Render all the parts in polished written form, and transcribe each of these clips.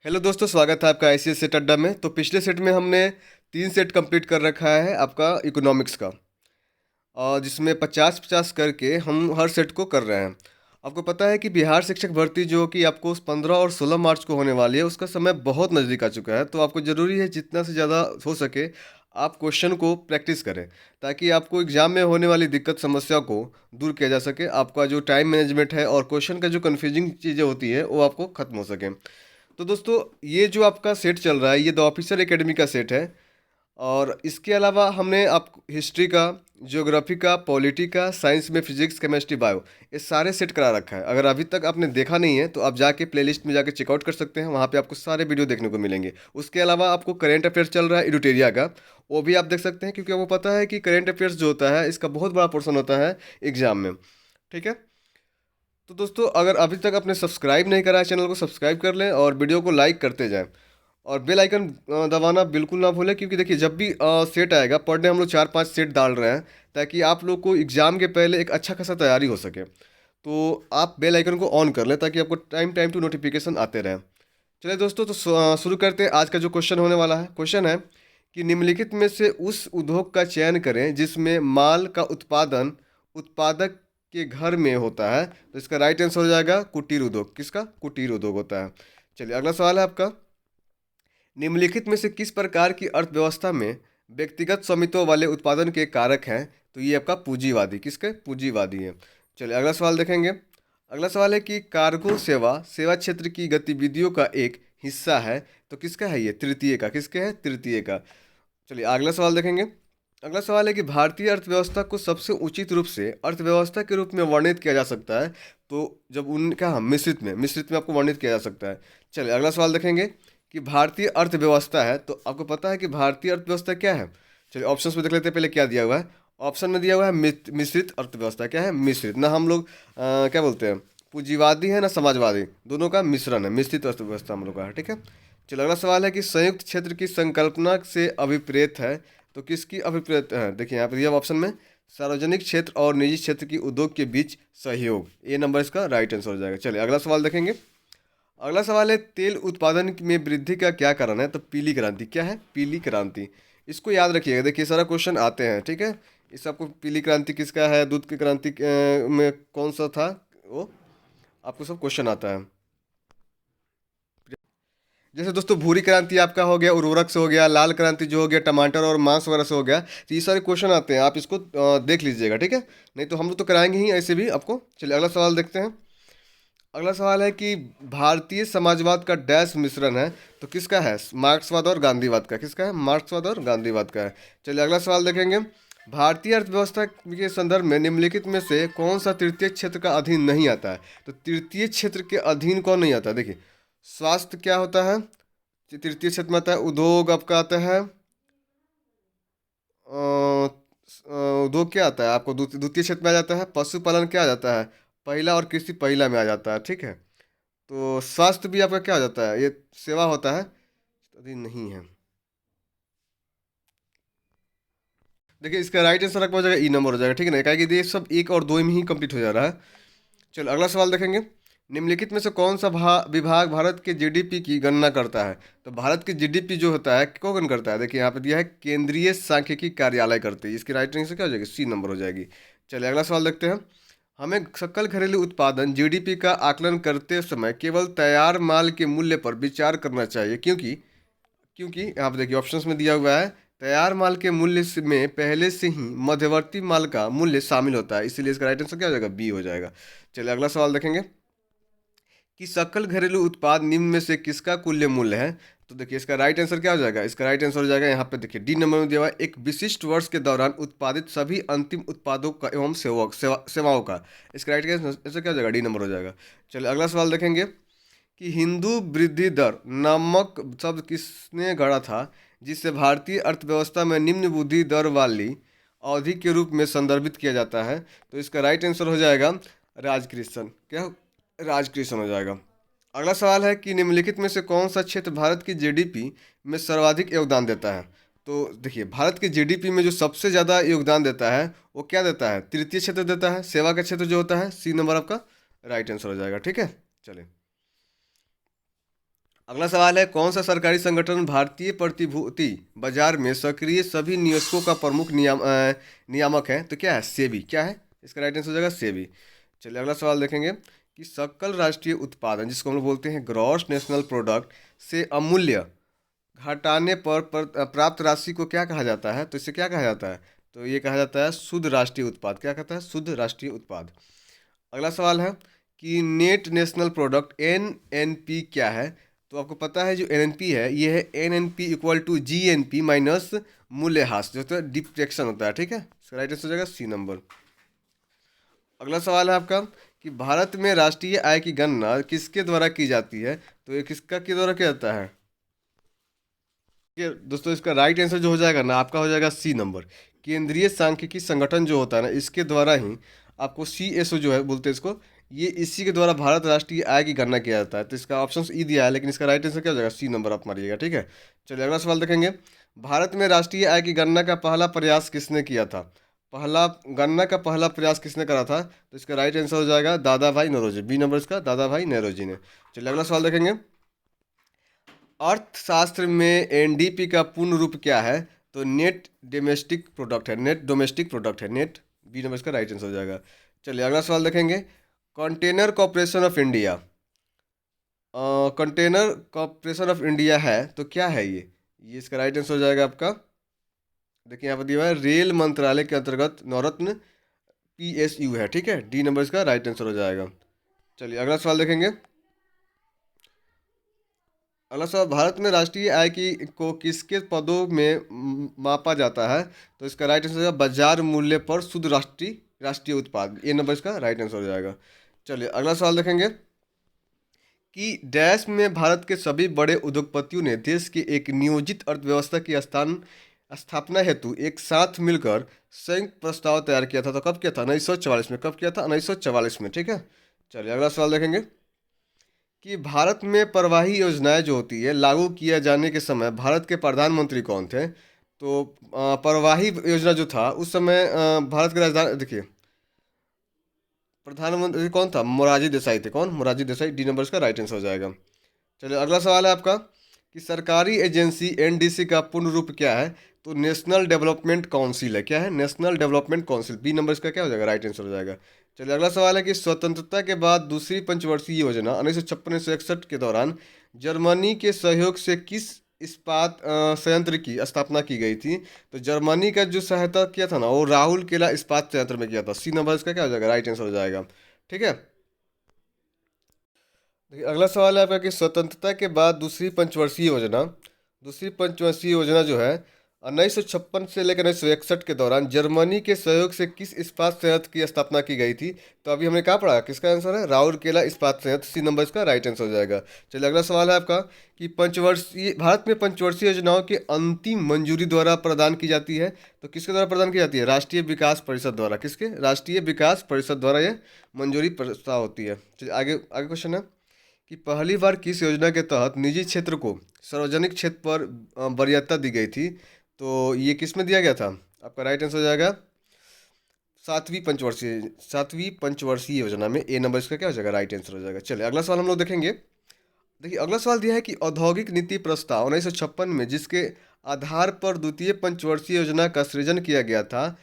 Hello दोस्तों, स्वागत है आपका आईसीएस सेट अड्डा में। तो पिछले सेट में हमने 3 सेट कंप्लीट कर रखा है आपका इकोनॉमिक्स का, और जिसमें 50-50 करके हम हर सेट को कर रहे हैं। आपको पता है कि बिहार शिक्षक भर्ती जो कि आपको 15 और 16 मार्च को होने वाली है, उसका समय बहुत नज़दीक आ चुका है। तो आपको ज़रूरी है जितना से ज़्यादा हो सके आप क्वेश्चन को प्रैक्टिस करें, ताकि आपको एग्ज़ाम में होने वाली दिक्कत समस्या को दूर किया जा सके। आपका जो टाइम मैनेजमेंट है और क्वेश्चन का जो कन्फ्यूजिंग चीज़ें होती है वो आपको ख़त्म हो सके। तो दोस्तों, ये जो आपका सेट चल रहा है ये द ऑफिसर एकेडमी का सेट है। और इसके अलावा हमने आप हिस्ट्री का, ज्योग्राफी का, पॉलिटी का, साइंस में फिजिक्स, केमिस्ट्री, बायो, ये सारे सेट करा रखा है। अगर अभी तक आपने देखा नहीं है तो आप जाके प्लेलिस्ट में जाके चेकआउट कर सकते हैं, वहाँ पे आपको सारे वीडियो देखने को मिलेंगे। उसके अलावा आपको करेंट अफेयर्स चल रहा है एडुटेरिया का, वो भी आप देख सकते हैं, क्योंकि आपको पता है कि करेंट अफेयर्स जो होता है इसका बहुत बड़ा पोर्शन होता है एग्जाम में। ठीक है। तो दोस्तों, अगर अभी तक आपने सब्सक्राइब नहीं करा है चैनल को, सब्सक्राइब कर लें और वीडियो को लाइक करते जाएं। और बेल आइकन दबाना बिल्कुल ना भूलें, क्योंकि देखिए जब भी सेट आएगा पर डे हम लोग 4-5 सेट डाल रहे हैं, ताकि आप लोग को एग्ज़ाम के पहले एक अच्छा खासा तैयारी हो सके। तो आप बेल आइकन को ऑन कर लें ताकि आपको टाइम टाइम टू नोटिफिकेशन आते रहें। चलिए दोस्तों, तो शुरू करते हैं। आज का जो क्वेश्चन होने वाला है, क्वेश्चन है कि निम्नलिखित में से उस उद्योग का चयन करें जिसमें माल का उत्पादन उत्पादक के घर में होता है। तो इसका राइट आंसर हो जाएगा कुटीर उद्योग। किसका? कुटीर उद्योग होता है। चलिए, अगला सवाल है आपका। निम्नलिखित में से किस प्रकार की अर्थव्यवस्था में व्यक्तिगत स्वामित्व वाले उत्पादन के कारक हैं? तो ये आपका पूंजीवादी। किसके? पूंजीवादी है। चलिए, अगला सवाल देखेंगे। अगला सवाल है कि कार्गो सेवा सेवा क्षेत्र की गतिविधियों का एक हिस्सा है। तो किसका है ये? तृतीय का। किसके है? तृतीय का। चलिए, अगला सवाल देखेंगे। अगला सवाल है कि भारतीय अर्थव्यवस्था को सबसे उचित रूप से अर्थव्यवस्था के रूप में वर्णित किया जा सकता है। तो जब उनका, हाँ, मिश्रित में आपको वर्णित किया जा सकता है। चलिए, अगला सवाल देखेंगे कि भारतीय अर्थव्यवस्था है, तो आपको पता है कि भारतीय अर्थव्यवस्था क्या है? चलिए, ऑप्शंस में देख लेते हैं पहले क्या दिया हुआ है। ऑप्शन में दिया हुआ है मिश्रित अर्थव्यवस्था। क्या है? मिश्रित। ना हम लोग क्या बोलते हैं, पूंजीवादी है ना समाजवादी, दोनों का मिश्रण है, मिश्रित अर्थव्यवस्था हम लोग का है। ठीक है। चलो, अगला सवाल है कि संयुक्त क्षेत्र की संकल्पना से अभिप्रेत है। तो किसकी अभिप्रेत है? देखिए यहाँ पर दिया ऑप्शन में, सार्वजनिक क्षेत्र और निजी क्षेत्र की उद्योग के बीच सहयोग। ए नंबर इसका राइट आंसर हो जाएगा। चलिए, अगला सवाल देखेंगे। अगला सवाल है तेल उत्पादन में वृद्धि का क्या कारण है? तो पीली क्रांति। क्या है? पीली क्रांति। इसको याद रखिएगा, देखिए सारा क्वेश्चन आते हैं। ठीक है। इस आपको पीली क्रांति किसका है, दूध की क्रांति में कौन सा था, वो आपको सब क्वेश्चन आता है। जैसे दोस्तों, भूरी क्रांति आपका हो गया उर्वरक से हो गया, लाल क्रांति जो हो गया टमाटर और मांस वगैरह से हो गया। तो ये सारे क्वेश्चन आते हैं, आप इसको देख लीजिएगा। ठीक है। नहीं तो हम लोग तो कराएंगे ही ऐसे भी आपको। चलिए, अगला सवाल देखते हैं। अगला सवाल है कि भारतीय समाजवाद का डैश मिश्रण है। तो किसका है? मार्क्सवाद और गांधीवाद का। किसका है? मार्क्सवाद और गांधीवाद का है। चलिए, अगला सवाल देखेंगे। भारतीय अर्थव्यवस्था के संदर्भ में निम्नलिखित में से कौन सा तृतीय क्षेत्र का अधीन नहीं आता है? तो तृतीय क्षेत्र के अधीन कौन नहीं आता है? देखिए, स्वास्थ्य क्या होता है, तृतीय क्षेत्र में आता है। उद्योग आपका आता है, उद्योग क्या आता है आपको? द्वितीय क्षेत्र में आ जाता है। पशुपालन क्या आ जाता है? पहला, और कृषि पहला में आ जाता है। ठीक है। तो स्वास्थ्य भी आपका क्या आ जाता है? ये सेवा होता है, यदि नहीं है। देखिए, इसका राइट आंसर आपका हो जाएगा ई नंबर हो जाएगा। ठीक है ना, क्या कि ये सब एक और दो में ही कंप्लीट हो जा रहा है। चलो, अगला सवाल देखेंगे। निम्नलिखित में से कौन सा विभाग भारत के जीडीपी की गणना करता है? तो भारत की जीडीपी जो होता है कौन करता है? देखिए यहाँ पे दिया है, केंद्रीय सांख्यिकी कार्यालय करती है। इसकी राइट आंसर क्या हो जाएगी? सी नंबर हो जाएगी। चलिए, अगला सवाल देखते हैं। हमें सकल घरेलू उत्पादन जीडीपी का आकलन करते समय केवल तैयार माल के मूल्य पर विचार करना चाहिए, क्योंकि क्योंकि यहाँ पे देखिए ऑप्शंस में दिया हुआ है, तैयार माल के मूल्य में पहले से ही मध्यवर्ती माल का मूल्य शामिल होता है, इसीलिए इसका राइट आंसर क्या हो जाएगा? बी हो जाएगा। चलिए, अगला सवाल देखेंगे कि सकल घरेलू उत्पाद निम्न में से किसका कुल्य मूल्य है? तो देखिए, इसका राइट आंसर क्या हो जाएगा? इसका राइट आंसर हो जाएगा यहाँ पे देखिए डी नंबर में दिया हुआ है, एक विशिष्ट वर्ष के दौरान उत्पादित सभी अंतिम उत्पादों का एवं सेवाओं का। इसका राइट आंसर क्या हो जाएगा? डी नंबर हो जाएगा। चलिए, अगला सवाल देखेंगे कि हिंदू वृद्धि दर नामक शब्द किसने गढ़ा था, जिसे भारतीय अर्थव्यवस्था में निम्न वृद्धि दर वाली अवधि के रूप में संदर्भित किया जाता है? तो इसका राइट आंसर हो जाएगा राजकृष्ण। क्या? राजकृष्ण हो जाएगा। अगला सवाल है कि निम्नलिखित में से कौन सा क्षेत्र भारत की जीडीपी में सर्वाधिक योगदान देता है? तो देखिए, भारत की जीडीपी में जो सबसे ज़्यादा योगदान देता है वो क्या देता है? तृतीय क्षेत्र देता है, सेवा का क्षेत्र जो होता है। सी नंबर आपका राइट आंसर हो जाएगा। ठीक है। चलिए, अगला सवाल है, कौन सा सरकारी संगठन भारतीय प्रतिभूति बाजार में सक्रिय सभी निवेशकों का प्रमुख नियामक है? तो क्या है? सेबी। क्या है इसका राइट आंसर हो जाएगा? सेबी। चलिए अगला सवाल देखेंगे कि सकल राष्ट्रीय उत्पादन, जिसको हम लोग बोलते हैं ग्रॉस नेशनल प्रोडक्ट, से अमूल्य घटाने पर प्राप्त राशि को क्या कहा जाता है? तो इसे क्या कहा जाता है? तो ये कहा जाता है शुद्ध राष्ट्रीय उत्पाद। क्या कहता है? शुद्ध राष्ट्रीय उत्पाद। अगला सवाल है कि नेट नेशनल प्रोडक्ट NNP क्या है? तो आपको पता है जो NNP है, ये है NNP equal to GNP minus मूल्यह्रास, जो होता है डिप्रेक्शन होता है। ठीक है, इसका राइट आंसर हो जाएगा सी नंबर। अगला सवाल है आपका कि भारत में राष्ट्रीय आय की गणना किसके द्वारा की जाती है? तो ये किसका के द्वारा किया जाता है? ये दोस्तों इसका राइट आंसर जो हो जाएगा ना आपका, हो जाएगा सी नंबर। केंद्रीय सांख्यिकी संगठन जो होता है ना, इसके द्वारा ही आपको CSO जो है बोलते हैं इसको, ये इसी के द्वारा भारत राष्ट्रीय आय की गणना किया जाता है। तो इसका ऑप्शन ई दिया है, लेकिन इसका राइट आंसर क्या हो जाएगा? सी नंबर आप मारिएगा। ठीक है, चलिए अगला सवाल देखेंगे। भारत में राष्ट्रीय आय की गणना का पहला प्रयास किसने किया था? पहला गणना का पहला प्रयास किसने करा था? तो इसका राइट आंसर हो जाएगा दादा भाई नौरोजी। बी नंबर इसका दादा भाई नौरोजी ने। चलिए अगला सवाल देखेंगे। अर्थशास्त्र में NDP का पूर्ण रूप क्या है? तो नेट डोमेस्टिक प्रोडक्ट है। नेट डोमेस्टिक प्रोडक्ट है। नेट बी नंबर इसका राइट आंसर हो जाएगा। चलिए अगला सवाल देखेंगे। Container corporation of India, container corporation of India है तो क्या है ये इसका राइट आंसर हो जाएगा आपका, देखिए यहाँ पर दिया हुआ है रेल मंत्रालय के अंतर्गत नवरत्न PSU है। ठीक है, डी नंबर इसका राइट आंसर हो जाएगा। चलिए अगला सवाल देखेंगे। अगला सवाल, भारत में राष्ट्रीय आय की को किसके पदों में मापा जाता है? तो इसका राइट आंसर हो जाएगा बाजार मूल्य पर शुद्ध राष्ट्रीय उत्पाद। ए नंबर इसका राइट आंसर हो जाएगा। चलिए अगला सवाल देखेंगे कि डैश में भारत के सभी बड़े उद्योगपतियों ने देश की एक नियोजित अर्थव्यवस्था की स्थापना हेतु एक साथ मिलकर संयुक्त प्रस्ताव तैयार किया था। तो कब किया था? 1944 में। कब किया था? 1944 में। ठीक है, चलिए अगला सवाल देखेंगे कि भारत में प्रवाही योजनाएं जो होती है लागू किया जाने के समय भारत के प्रधानमंत्री कौन थे? तो प्रवाही योजना जो था उस समय भारत के राजधानी, देखिए प्रधानमंत्री कौन था? मोरारजी देसाई थे। कौन? मोरारजी देसाई। डी नंबर का राइट आंसर हो जाएगा। चलिए अगला सवाल है आपका कि सरकारी एजेंसी NDC का पूर्ण रूप क्या है? तो नेशनल डेवलपमेंट काउंसिल है। क्या है? National development council. B number इसका क्या हो जाएगा? राइट आंसर हो जाएगा। चलिए अगला सवाल है कि स्वतंत्रता के बाद दूसरी पंचवर्षीय योजना 1956-1961 के दौरान जर्मनी के सहयोग से किस इस्पात संयंत्र की स्थापना की गई थी? तो जर्मनी का जो सहायता किया था ना, वो राहुल केला इस्पात संयंत्र में किया था। सी नंबर इसका क्या हो जाएगा? राइट आंसर हो जाएगा। ठीक है, देखिए अगला सवाल है आपका कि स्वतंत्रता के बाद दूसरी पंचवर्षीय योजना जो है 1956 से लेकर 1961 के दौरान जर्मनी के सहयोग से किस इस्पात संयंत्र की स्थापना की गई थी? तो अभी हमने कहा पढ़ा, किसका आंसर है? राउरकेला इस्पात संयंत्र। सी नंबर इसका राइट आंसर हो जाएगा। चलिए अगला सवाल है आपका कि पंचवर्षीय भारत में पंचवर्षीय योजनाओं की अंतिम मंजूरी द्वारा प्रदान की जाती है। तो किसके द्वारा प्रदान की जाती है? राष्ट्रीय विकास परिषद द्वारा। किसके? राष्ट्रीय विकास परिषद द्वारा ये मंजूरी प्रस्ताव होती है। चलिए आगे आगे क्वेश्चन है कि पहली बार किस योजना के तहत निजी क्षेत्र को सार्वजनिक क्षेत्र पर वरीयता दी गई थी? तो ये किस में दिया गया था? आपका राइट आंसर हो जाएगा सातवीं पंचवर्षीय योजना में। ए नंबर इसका क्या हो जाएगा? राइट आंसर हो जाएगा। चलिए अगला सवाल हम लोग देखेंगे। देखिए अगला सवाल दिया है कि औद्योगिक नीति प्रस्ताव 1956 में जिसके आधार पर द्वितीय पंचवर्षीय योजना का सृजन किया गया था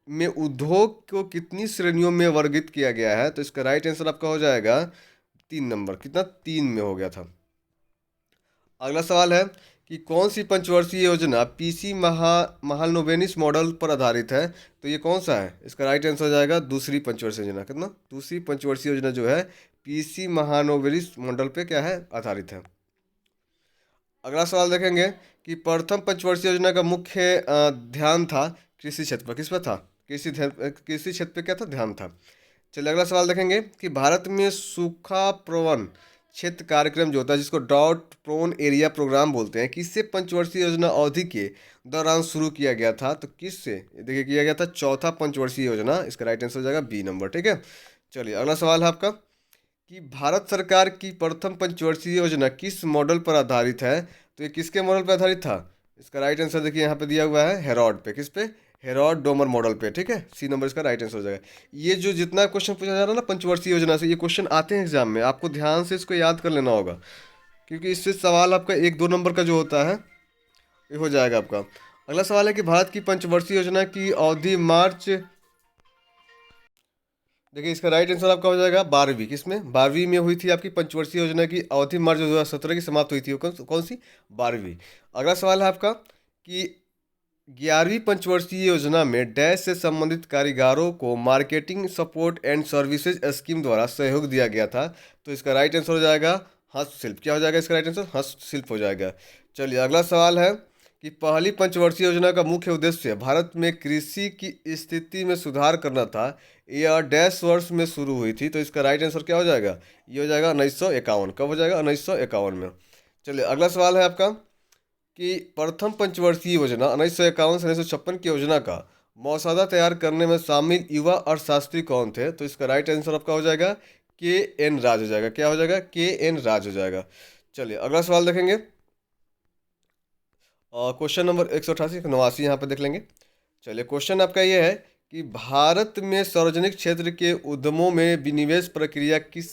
में उद्योग को कितनी श्रेणियों में वर्गीकृत किया गया है? तो इसका राइट आंसर आपका हो जाएगा 3 नंबर। कितना? 3 में हो गया था। अगला सवाल है कि कौन सी पंचवर्षीय योजना PC महालनोबिस मॉडल पर आधारित है? तो ये कौन सा है? इसका राइट आंसर हो जाएगा दूसरी पंचवर्षीय योजना। कितना? दूसरी पंचवर्षीय योजना जो है PC महालनोबिस मॉडल पे क्या है? आधारित है। अगला सवाल देखेंगे कि प्रथम पंचवर्षीय योजना का मुख्य ध्यान था कृषि क्षेत्र पर। किस पर था? कृषि क्षेत्र पे क्या था? ध्यान था। चलिए अगला सवाल देखेंगे कि भारत में सूखा प्रवण क्षेत्र कार्यक्रम जो होता है, जिसको ड्राउट प्रोन एरिया प्रोग्राम बोलते हैं, किससे पंचवर्षीय योजना अवधि के दौरान शुरू किया गया था? तो किससे? देखिए किया गया था चौथा पंचवर्षीय योजना। इसका राइट आंसर हो जाएगा बी नंबर। ठीक है, चलिए अगला सवाल है आपका कि भारत सरकार की प्रथम पंचवर्षीय योजना किस मॉडल पर आधारित है? तो ये किसके मॉडल पर आधारित था? इसका राइट आंसर देखिए यहाँ पे दिया हुआ है हेरॉड पे। किस पे? हेरॉड डोमर मॉडल पे। ठीक है, सी नंबर इसका राइट आंसर हो जाएगा। ये जो जितना क्वेश्चन पूछा जा रहा है ना पंचवर्षीय योजना से, ये क्वेश्चन आते हैं एग्जाम में, आपको ध्यान से इसको याद कर लेना होगा। क्योंकि इससे सवाल आपका 1-2 नंबर का जो होता है ये हो जाएगा आपका। अगला सवाल है कि भारत की पंचवर्षीय योजना की अवधि मार्च, देखिए इसका राइट आंसर आपका हो जाएगा 12वीं। किसमें? 12वीं में हुई थी आपकी पंचवर्षीय योजना की अवधि मार्च 2017 की समाप्त हुई थी। वो कौन सी? 12वीं। अगला सवाल है आपका कि 11वीं पंचवर्षीय योजना में डैश से संबंधित कारीगरों को marketing support and services scheme द्वारा सहयोग दिया गया था। तो इसका राइट आंसर हो जाएगा हस्तशिल्प। क्या हो जाएगा इसका राइट आंसर? हस्तशिल्प हो जाएगा। चलिए अगला सवाल है कि पहली पंचवर्षीय योजना का मुख्य उद्देश्य भारत में कृषि की स्थिति में सुधार करना था। यह डैश वर्ष में शुरू हुई थी। तो इसका राइट आंसर क्या हो जाएगा? ये हो जाएगा 1951। कब हो जाएगा? 1951 में। चलिए अगला सवाल है आपका कि प्रथम पंचवर्षीय योजना 1951 से 1956 की योजना का मसौदा तैयार करने में शामिल युवा अर्थशास्त्री कौन थे? तो इसका राइट आंसर आपका हो जाएगा के एन राज हो जाएगा। क्या हो जाएगा? के एन राज हो जाएगा। चलिए अगला सवाल देखेंगे। क्वेश्चन नंबर 188 89 यहाँ पे देख लेंगे। चलिए क्वेश्चन आपका ये है कि भारत में सार्वजनिक क्षेत्र के उद्यमों में विनिवेश प्रक्रिया किस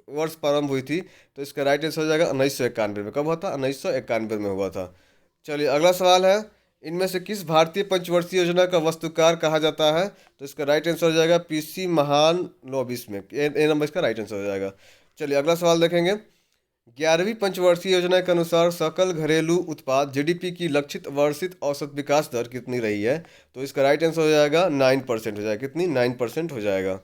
वर्ष प्रारंभ हुई थी? तो इसका राइट आंसर हो जाएगा 1991 में। कब हुआ था? 1991 में हुआ था। चलिए अगला सवाल है, इनमें से किस भारतीय पंचवर्षीय योजना का वास्तुकार कहा जाता है? तो इसका राइट आंसर हो जाएगा पीसी महालनोबिस में। ए नंबर इसका राइट आंसर हो जाएगा। चलिए अगला सवाल देखेंगे। 11वीं पंचवर्षीय योजना के अनुसार सकल घरेलू उत्पाद जीडीपी की लक्षित वार्षिक औसत विकास दर कितनी रही है? तो इसका राइट आंसर हो जाएगा 9% हो जाएगा। कितनी? 9% हो जाएगा।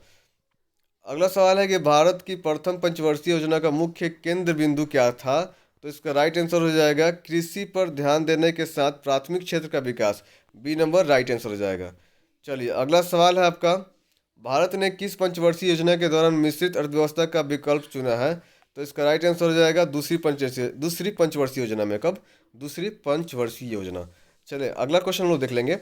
अगला सवाल है कि भारत की प्रथम पंचवर्षीय योजना का मुख्य केंद्र बिंदु क्या था? तो इसका राइट आंसर हो जाएगा कृषि पर ध्यान देने के साथ प्राथमिक क्षेत्र का विकास। बी नंबर राइट आंसर हो जाएगा। चलिए अगला सवाल है आपका, भारत ने किस पंचवर्षीय योजना के दौरान मिश्रित अर्थव्यवस्था का विकल्प चुना है? तो इसका राइट आंसर हो जाएगा दूसरी पंचवर्षीय योजना में। कब? दूसरी पंचवर्षीय योजना। चलिए अगला क्वेश्चन हम लोग देख लेंगे।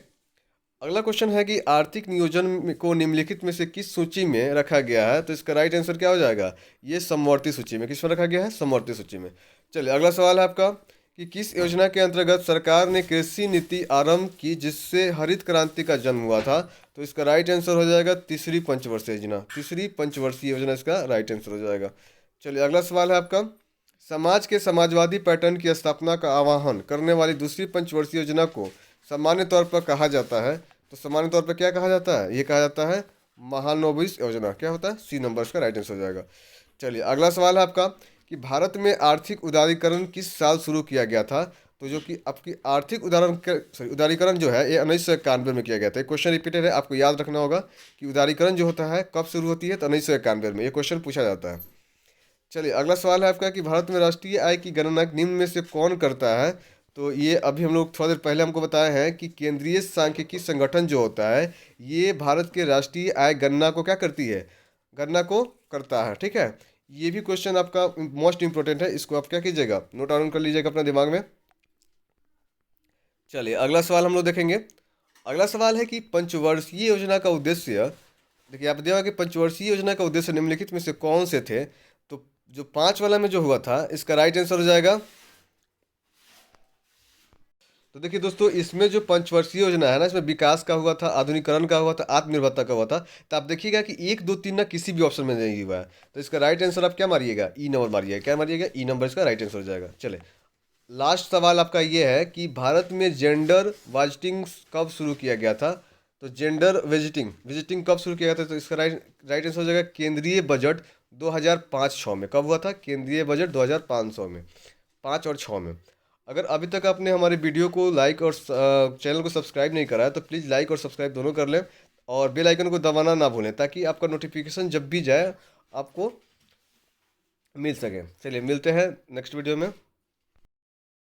अगला क्वेश्चन है कि आर्थिक नियोजन को निम्नलिखित में से किस सूची में रखा गया है? तो इसका राइट आंसर क्या हो जाएगा? ये समवर्ती सूची में। किस में रखा गया है? समवर्ती सूची में। चलिए अगला सवाल है आपका कि किस योजना के अंतर्गत सरकार ने कृषि नीति आरंभ की जिससे हरित क्रांति का जन्म हुआ था? तो इसका राइट आंसर हो जाएगा तीसरी पंचवर्षीय योजना। तीसरी पंचवर्षीय योजना इसका राइट आंसर हो जाएगा। चलिए अगला सवाल है आपका, समाज के समाजवादी पैटर्न की स्थापना का आह्वान करने वाली दूसरी पंचवर्षीय योजना को सामान्य तौर पर कहा जाता है। तो सामान्य तौर पर क्या कहा जाता है? ये कहा जाता है महालनोबिस योजना। क्या होता है? सी नंबर इसका राइट आंसर हो जाएगा। चलिए अगला सवाल है आपका कि भारत में आर्थिक उदारीकरण किस साल शुरू किया गया था? तो जो कि आपकी आर्थिक उदारीकरण जो है ये 1991 में किया गया था। क्वेश्चन रिपीटेड है, आपको याद रखना होगा कि उदारीकरण जो होता है कब शुरू होती है? तो 1991 में। ये क्वेश्चन पूछा जाता है। चलिए अगला सवाल है आपका कि भारत में राष्ट्रीय आय की गणना निम्न में से कौन करता है? तो ये अभी हम लोग थोड़ा देर पहले हमको बताया है कि केंद्रीय सांख्यिकी संगठन जो होता है ये भारत के राष्ट्रीय आय गणना को क्या करती है? गणना को करता है। ठीक है, ये भी क्वेश्चन आपका मोस्ट इंपॉर्टेंट है, इसको आप क्या कीजिएगा? नोट डाउन कर लीजिएगा अपने दिमाग में। चलिए अगला सवाल हम लोग देखेंगे। अगला सवाल है कि पंचवर्षीय योजना का उद्देश्य, देखिए आप देखिएगा कि पंचवर्षीय योजना का उद्देश्य निम्नलिखित में से कौन से थे? तो जो 5 वाला में जो हुआ था इसका राइट आंसर हो जाएगा। तो देखिए दोस्तों, इसमें जो पंचवर्षीय योजना है ना, इसमें विकास का हुआ था, आधुनिकीकरण का हुआ था, आत्मनिर्भरता का हुआ था। तो आप देखिएगा कि 1 2 3 ना किसी भी ऑप्शन में नहीं हुआ है। तो इसका राइट आंसर आप क्या मारिएगा? ई नंबर मारिएगा। क्या मारिएगा? ई नंबर इसका राइट आंसर हो जाएगा। चले लास्ट सवाल आपका ये है कि भारत में जेंडर विजिटिंग कब शुरू किया गया था? तो जेंडर विजिटिंग कब शुरू किया गया था? तो इसका राइट आंसर हो जाएगा केंद्रीय बजट 2005-06 में। कब हुआ था? केंद्रीय बजट 2005 में, 5 और 6 में। अगर अभी तक आपने हमारे वीडियो को लाइक और चैनल को सब्सक्राइब नहीं करा है तो प्लीज़ लाइक और सब्सक्राइब दोनों कर लें और बेल आइकन को दबाना ना भूलें ताकि आपका नोटिफिकेशन जब भी जाए आपको मिल सके। चलिए मिलते हैं नेक्स्ट वीडियो में।